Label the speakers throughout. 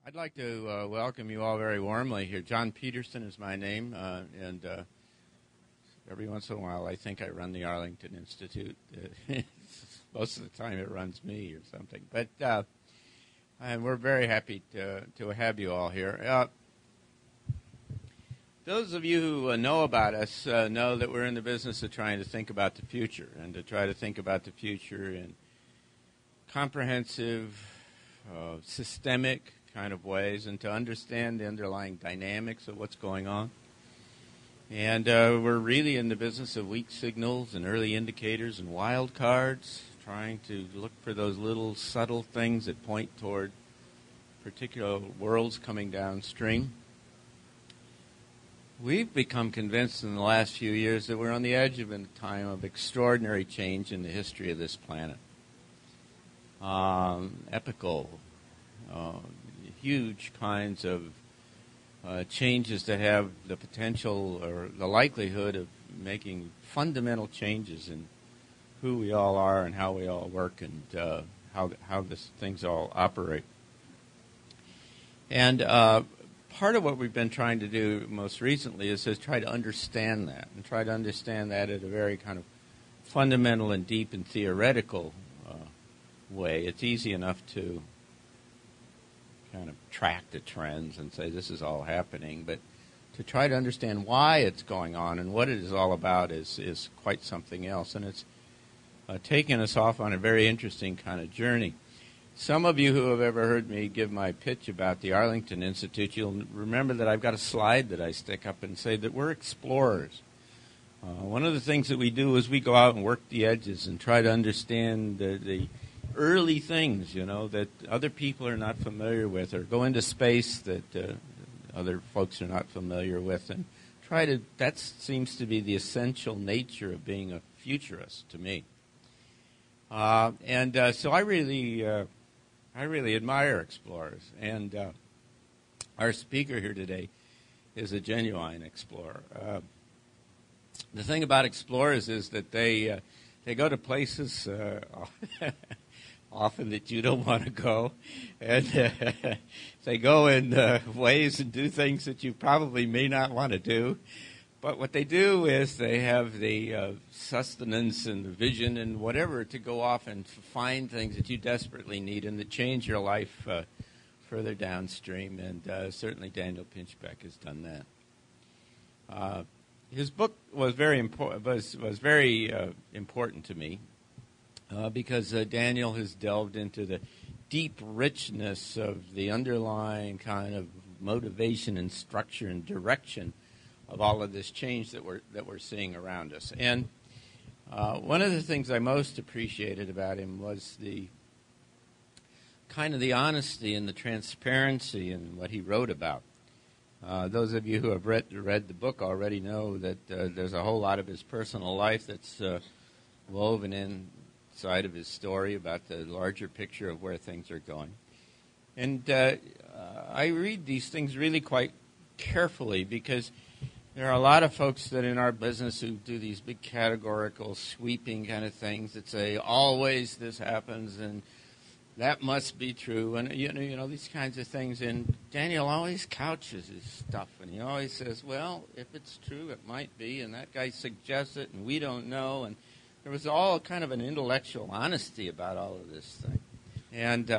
Speaker 1: I'd like to welcome you all very warmly here. John Peterson is my name, and every once in a while I think I run the Arlington Institute. Most of the time it runs me or something. But and we're very happy to have you all here. Those of you who know about us know that we're in the business of trying to think about the future, and to try to think about the future in comprehensive, systemic kind of ways, and to understand the underlying dynamics of what's going on. And we're really in the business of weak signals and early indicators and wild cards, trying to look for those little subtle things that point toward particular worlds coming downstream. We've become convinced in the last few years that we're on the edge of a time of extraordinary change in the history of this planet. Epical, huge kinds of changes that have the potential or the likelihood of making fundamental changes in who we all are and how we all work and how things all operate. And part of what we've been trying to do most recently is try to understand that, and try to understand that at a very kind of fundamental and deep and theoretical way. It's easy enough to kind of track the trends and say this is all happening, but to try to understand why it's going on and what it is all about is quite something else, and it's taken us off on a very interesting kind of journey. Some of you who have ever heard me give my pitch about the Arlington Institute, you'll remember that I've got a slide that I stick up and say that we're explorers. One of the things that we do is we go out and work the edges and try to understand the early things, that other people are not familiar with, or go into space that other folks are not familiar with, and that seems to be the essential nature of being a futurist to me. So I really admire explorers, and our speaker here today is a genuine explorer. The thing about explorers is that they go to places often that you don't want to go, and they go in ways and do things that you probably may not want to do. But what they do is they have the sustenance and the vision and whatever to go off and find things that you desperately need and that change your life further downstream. And certainly Daniel Pinchbeck has done that. His book was very important to me because Daniel has delved into the deep richness of the underlying kind of motivation and structure and direction of all of this change that we're seeing around us. And one of the things I most appreciated about him was the kind of the honesty and the transparency in what he wrote about. Those of you who have read the book already know that there's a whole lot of his personal life that's woven inside of his story about the larger picture of where things are going. And I read these things really quite carefully because there are a lot of folks that in our business who do these big categorical, sweeping kind of things that say, always this happens, and that must be true, and you know these kinds of things. And Daniel always couches his stuff, and he always says, well, if it's true, it might be, and that guy suggests it, and we don't know. And there was all kind of an intellectual honesty about all of this thing. And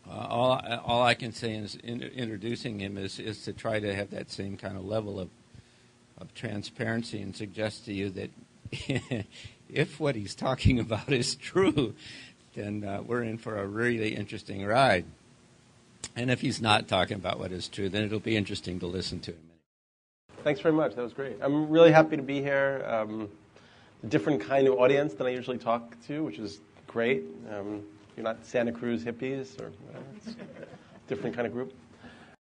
Speaker 1: all I can say is introducing him is to try to have that same kind of level of transparency and suggest to you that if what he's talking about is true, then we're in for a really interesting ride. And if he's not talking about what is true, then it'll be interesting to listen to him.
Speaker 2: Thanks very much. That was great. I'm really happy to be here. A different kind of audience than I usually talk to, which is great. You're not Santa Cruz hippies or whatever. It's a different kind of group.